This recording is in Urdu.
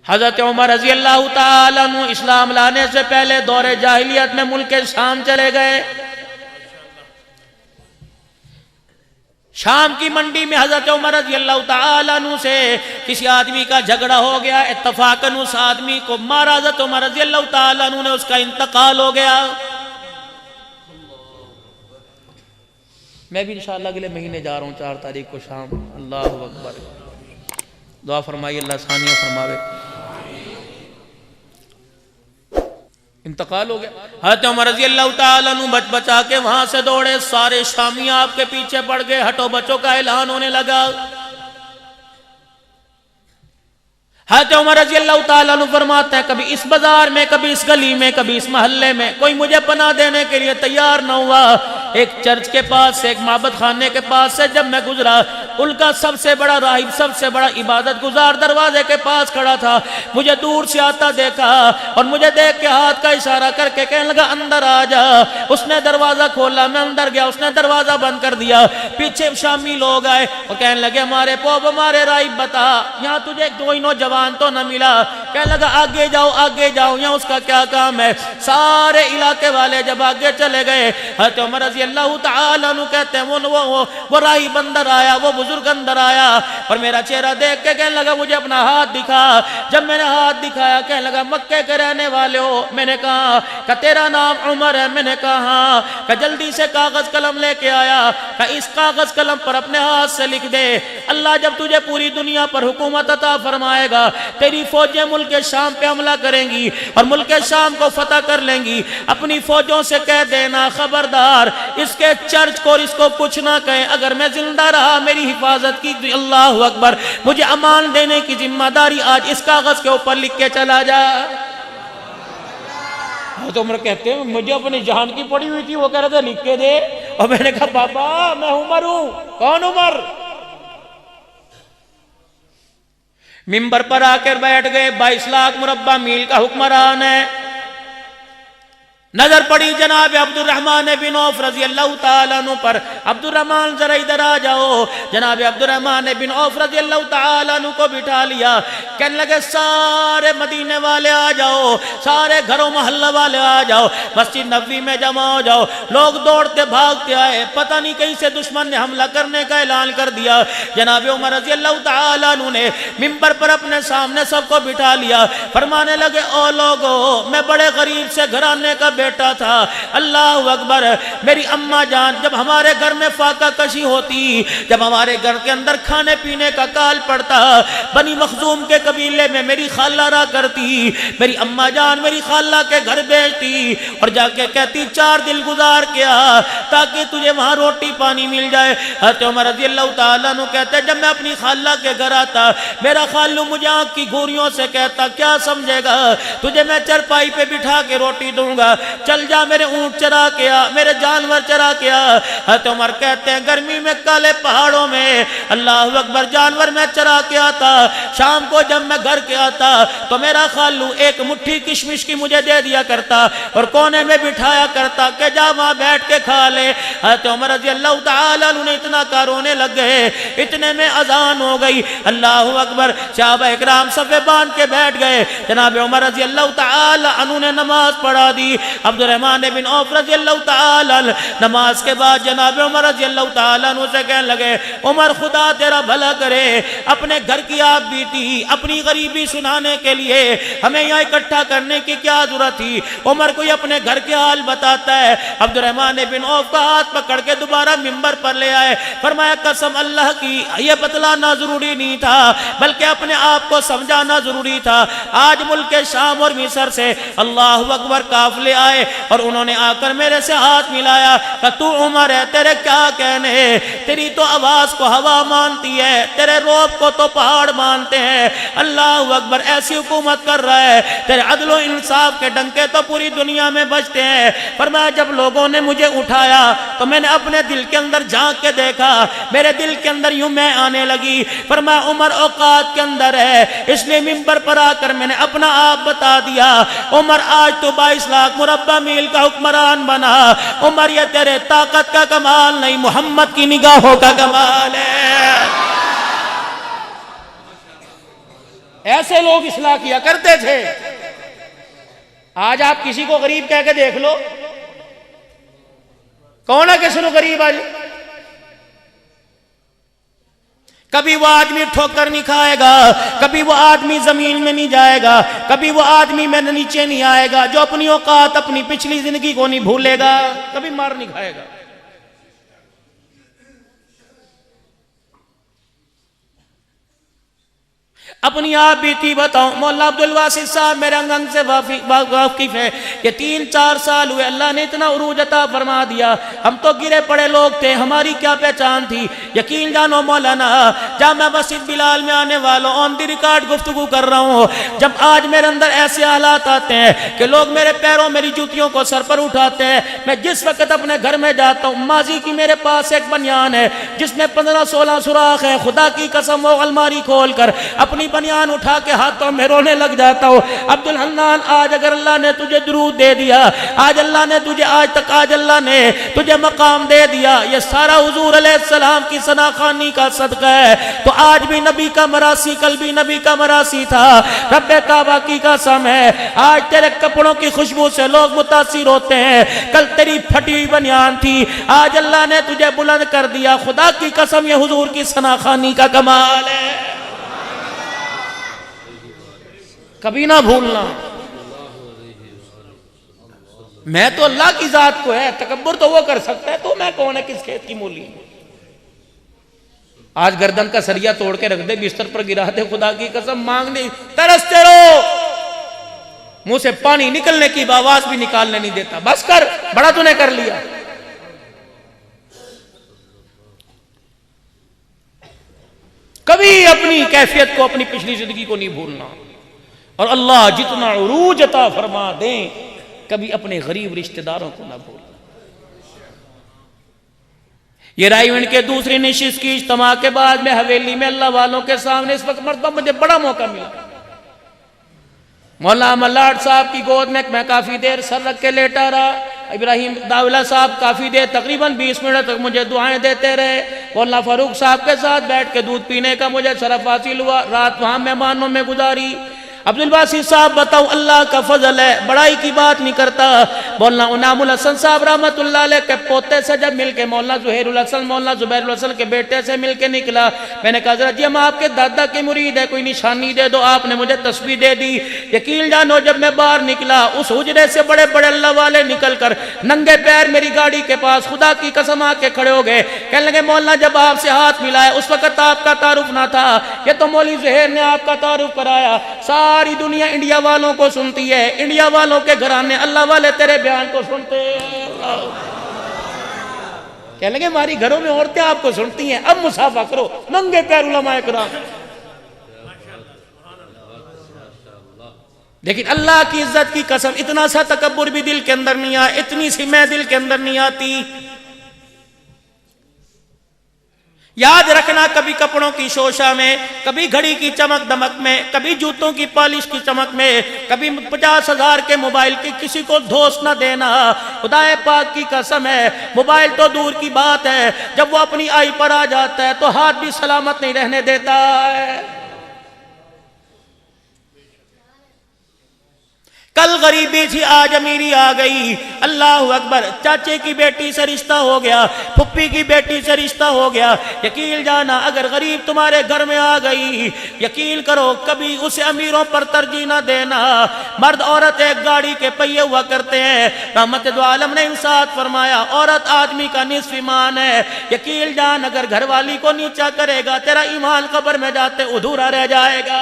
حضرت عمر رضی اللہ تعالیٰ عنہ اسلام لانے سے پہلے دور جاہلیت میں ملک شام چلے گئے. شام کی منڈی میں حضرت عمر رضی اللہ تعالیٰ عنہ سے کسی آدمی کا جھگڑا ہو گیا. اتفاقاً اس آدمی کو مارا. حضرت عمر رضی اللہ تعالیٰ عنہ نے اس کا انتقال ہو گیا. میں بھی انشاءاللہ اگلے مہینے جا رہا ہوں 4 تاریخ کو شام. اللہ اکبر. دعا فرمائیے اللہ ثانیہ فرماوے. انتقال ہو گیا. حضرت عمر رضی اللہ تعالیٰ عنہ بچ بچا کے وہاں سے دوڑے. سارے شامی آپ کے پیچھے پڑ گئے. ہٹو بچوں کا اعلان ہونے لگا. حضرت عمر رضی اللہ تعالیٰ عنہ فرماتے ہیں کبھی اس بازار میں, کبھی اس گلی میں, کبھی اس محلے میں کوئی مجھے پناہ دینے کے لیے تیار نہ ہوا. ایک چرچ کے پاس سے, ایک معبد خانے کے پاس سے جب میں گزرا, ان کا سب سے بڑا راہب, سب سے بڑا عبادت گزار دروازے کے پاس کھڑا تھا. مجھے دور سے آتا دیکھا اور مجھے دیکھ کے ہاتھ کا اشارہ کر کے کہنے لگا اندر آ جا. اس نے دروازہ کھولا, میں اندر گیا, اس نے دروازہ بند کر دیا. پیچھے شامی لوگ آئے اور کہنے لگے ہمارے پوپ, ہمارے راہب بتا یہاں تجھے کوئی نوجوان تو نہ ملا؟ کہنے لگا آگے جاؤ, آگے جاؤ, یہاں اس کا کیا کام ہے؟ سارے علاقے والے جب آگے چلے گئے, حضرت عمر رضی اللہ تعالیٰ عنہ کہتے ہیں وہ راہب اندر آیا, وہ بزرگ اندر آیا اور میرا چہرہ دیکھ کے کہنے لگا مجھے اپنا ہاتھ دکھا. جب میں نے ہاتھ دکھایا کہنے لگا مکے کے رہنے والے ہو؟ میں نے کہا. کہ تیرا نام عمر ہے؟ میں نے کہا ہاں. کہ جلدی سے کاغذ قلم لے کے آیا. کہ اس کاغذ قلم پر اپنے ہاتھ سے لکھ دے, اللہ جب تجھے پوری دنیا پر حکومت عطا فرمائے گا تیری فوجیں ملک شام پہ حملہ کریں گی اور ملک شام کو فتح کر لیں گی. اپنی فوجوں سے کہہ دینا خبردار اس کے چرچ کو اور اس کو کچھ نہ کہیں. اگر میں زندہ رہا میری حفاظت کی. اللہ اکبر. مجھے امان دینے کی ذمہ داری آج اس کاغذ کے اوپر لکھ کے چلا جا. حضرت عمر کہتے ہیں مجھے اپنی جان کی پڑی ہوئی تھی, وہ کہہ رہا تھا لکھ کے دے, اور میں نے کہا بابا میں عمر ہوں. کون عمر؟ منبر پر آ کر بیٹھ گئے. 22 لاکھ مربع میل کا حکمران ہے. نظر پڑی جناب عبد الرحمن بن عوف رضی اللہ تعالیٰ عنہ پر. عبد الرحمن ذرا ادھر آ جاؤ. جناب عبد الرحمن بن عوف رضی اللہ تعالیٰ عنہ کو بٹھا لیا. کہنے لگے سارے مدینے والے آ جاؤ, سارے گھروں محلہ والے آ جاؤ, مسجد نبوی میں جمع ہو جاؤ. لوگ دوڑتے بھاگتے آئے, پتہ نہیں کہیں سے دشمن نے حملہ کرنے کا اعلان کر دیا. جناب عمر رضی اللہ تعالیٰ عنہ نے منبر پر اپنے سامنے سب کو بٹھا لیا. فرمانے لگے او لوگو, میں بڑے غریب سے گھرانے کا بیٹا تھا. اللہ اکبر. میری اماں جان جب ہمارے گھر میں فاقہ کشی ہوتی, جب ہمارے گھر کے اندر کھانے پینے کا کال پڑتا, بنی مخزوم کے قبیلے میں میری خالہ رہا کرتی. میری اماں جان میری خالہ کے گھر بیچتی اور جا کے کہتی 4 دن گزار کے آ تاکہ تجھے وہاں روٹی پانی مل جائے. حضرت عمر رضی اللہ تعالیٰ عنہ کہتے جب میں اپنی خالہ کے گھر آتا, میرا خالو مجھے آنکھ کی گھوریوں سے کہتا کیا سمجھے گا, تجھے میں چرپائی پہ بٹھا کے روٹی دوں گا, چل جا میرے اونٹ چرا کے آ, میرے جانور چرا کے آ. حضرت عمر کہتے ہیں گرمی میں کالے پہاڑوں میں اللہ اکبر جانور میں چرا کے آتا. شام کو جب میں گھر کے آتا تو میرا خالو ایک مٹھی کشمش کی مجھے دے دیا کرتا اور کونے میں بٹھایا کرتا کہ جا وہاں بیٹھ کے کھا لے. حضرت عمر رضی اللہ تعالیٰ عنہ نے اتنا کا رونے لگ گئے. اتنے میں اذان ہو گئی. اللہ اکبر. صحابہ اکرام صفے باندھ کے بیٹھ گئے. جناب عمر رضی اللہ تعالیٰ عنہ نے نماز پڑھا دی. عبد الرحمن بن عوف رضی اللہ تعالیٰ نماز کے بعد جناب عمر رضی اللہ تعالیٰ عنہ سے کہنے لگے عمر خدا تیرا بھلا کرے, اپنے گھر کی آپ بیتی اپنی غریبی سنانے کے لیے ہمیں یہاں اکٹھا کرنے کی کیا ضرورت تھی. عمر کوئی اپنے گھر کے حال بتاتا ہے. عبد الرحمن بن عوف کا ہاتھ پکڑ کے دوبارہ منبر پر لے آئے. فرمایا قسم اللہ کی یہ بتلانا ضروری نہیں تھا بلکہ اپنے آپ کو سمجھانا ضروری تھا. آج ملک شام اور مصر سے اللہ اکبر قافلے آئے اور انہوں نے آ کر میرے سے ہاتھ ملایا کہ تو عمر ہے, تیرے کیا کہنے, تیری تو آواز کو ہوا مانتی ہے, تیرے روب کو تو پہاڑ مانتے ہیں. اللہ اکبر. ایسی حکومت کر رہا ہے, تیرے عدل و انصاف کے ڈنکے تو پوری دنیا میں بجتے ہیں. فرمایا جب لوگوں نے مجھے اٹھایا تو میں نے اپنے دل کے اندر جھانک کے دیکھا, میرے دل کے اندر یوں میں آنے لگی. فرمایا عمر اوقات کے اندر ہے, اس لیے منبر پر آ کر میں نے اپنا آپ بتا دیا. عمر آج تو 22 لاکھ مربع میل کا حکمران بنا. عمر یہ تیرے طاقت کا کمال نہیں, محمد کی نگاہوں کا کمال ہے. ایسے لوگ اصلاح کیا کرتے تھے. آج آپ کسی کو غریب کہہ کے دیکھ لو, کون ہے کسی کو غریب آج؟ کبھی وہ آدمی ٹھوکر نہیں کھائے گا, کبھی وہ آدمی زمین میں نہیں جائے گا, کبھی وہ آدمی میں نیچے نہیں آئے گا جو اپنی اوقات اپنی پچھلی زندگی کو نہیں بھولے گا, کبھی مار نہیں کھائے گا. اپنی آپ بیتی بتاؤں. مولا عبدالواسع صاحب میرے انگن سے واقف ہے کہ 3-4 سال ہوئے اللہ نے اتنا عروج عطا فرما دیا. ہم تو گرے پڑے لوگ تھے, ہماری کیا پہچان تھی. یقین جانو مولانا, جامع مسجد بلال میں آنے والوں آن دی ریکارڈ گفتگو کر رہا ہوں, جب آج میرے اندر ایسے حالات آتے ہیں کہ لوگ میرے پیروں میری جوتیوں کو سر پر اٹھاتے ہیں, میں جس وقت اپنے گھر میں جاتا ہوں, ماضی کی میرے پاس ایک بنیان ہے جس میں 15-16 سوراخ ہے, خدا کی قسم وہ الماری کھول کر اپنی بنیان اٹھا کے ہاتھوں میں رونے لگ جاتا ہوں. عبدالحنان, آج اگر اللہ نے تجھے درود دے دیا, آج اللہ نے تجھے آج اللہ نے تجھے مقام دے دیا, یہ سارا حضور علیہ السلام کی ثناخوانی کا صدقہ ہے. تو آج بھی نبی کا مراسی, کل بھی نبی کا مراسی تھا. رب کعبہ کی قسم ہے, آج تیرے کپڑوں کی خوشبو سے لوگ متاثر ہوتے ہیں, کل تیری پھٹی ہوئی بنیان تھی, آج اللہ نے تجھے بلند کر دیا. خدا کی قسم یہ حضور کی ثناخوانی کا کمال ہے, کبھی نہ بھولنا. میں تو اللہ کی ذات کو ہے, تکبر تو وہ کر سکتا ہے, تو میں کون ہے کس کھیت کی مولی. آج گردن کا سریا توڑ کے رکھ دے, بستر پر گرا دے, خدا کی قسم مانگنے ترستے رہو, منہ سے پانی نکلنے کی آواز بھی نکالنے نہیں دیتا. بس کر, بڑا تو نے کر لیا. کبھی اپنی کیفیت کو, اپنی پچھلی زندگی کو نہیں بھولنا. اور اللہ جتنا عروج عطا فرما دیں, کبھی اپنے غریب رشتہ داروں کو نہ بھولنا. یہ رائے ایونٹ کے دوسری نشست کی اجتماع کے بعد میں حویلی میں اللہ والوں کے سامنے اس وقت مرتبہ مجھے بڑا موقع ملا. مولانا ملاٹ صاحب کی گود میں کافی دیر سر رکھ کے لیٹا رہا. ابراہیم داولہ صاحب کافی دیر تقریباً 20 منٹ تک مجھے دعائیں دیتے رہے. مولانا فاروق صاحب کے ساتھ بیٹھ کے دودھ پینے کا مجھے شرف حاصل ہوا. رات وہاں مہمانوں میں گزاری. عبدالباسط صاحب بتاؤ, اللہ کا فضل ہے, بڑائی کی بات نہیں کرتا. مولانا انعام الحسن صاحب رحمت اللہ علیہ کے پوتے سے جب مل کے مولانا زہیر الحسن, مولانا زبیر الحسن کے بیٹے سے مل کے نکلا, میں نے کہا حضرت جی ہم آپ کے دادا کے مرید ہیں, کوئی نشانی دے دو. آپ نے مجھے تسبیح دے دی. یقین جانو جب میں باہر نکلا, اس حجرے سے بڑے بڑے اللہ والے نکل کر ننگے پیر میری گاڑی کے پاس خدا کی قسم آ کے کھڑے ہو گئے. کہنے لگے مولانا جب آپ سے ہاتھ ملائے اس وقت آپ کا تعارف نہ تھا, یہ تو مولوی زہیر نے آپ کا تعارف کرایا. ساری دنیا انڈیا والوں کو سنتی ہے, انڈیا والوں کے گھرانے اللہ والے تیرے بیان کو سنتے ہیں. کہنے لگے ہماری گھروں میں عورتیں آپ کو سنتی ہیں, اب مصافحہ کرو. ننگے پیر علماء کرام. لیکن اللہ کی عزت کی قسم اتنا سا تکبر بھی دل کے اندر نہیں آیا, اتنی سی میں دل کے اندر نہیں آتی. یاد رکھنا, کبھی کپڑوں کی شوشہ میں, کبھی گھڑی کی چمک دمک میں, کبھی جوتوں کی پالش کی چمک میں, کبھی 50,000 کے موبائل کی کسی کو دھوس نہ دینا. خدا پاک کی قسم ہے, موبائل تو دور کی بات ہے, جب وہ اپنی آئی پر آ جاتا ہے تو ہاتھ بھی سلامت نہیں رہنے دیتا ہے. کل غریبی تھی, آج امیری آ گئی. اللہ اکبر. چاچے کی بیٹی سے رشتہ ہو گیا, پھپھی کی بیٹی سے رشتہ ہو گیا. یقین جانا اگر غریب تمہارے گھر میں آ گئی, یقین کرو کبھی اسے امیروں پر ترجیح نہ دینا. مرد عورت ایک گاڑی کے پہیے ہوا کرتے ہیں. رحمت دو عالم نے انصاف فرمایا, عورت آدمی کا نصف ایمان ہے. یقین جان اگر گھر والی کو نیچا کرے گا, تیرا ایمان قبر میں جاتے ادھورا رہ جائے گا.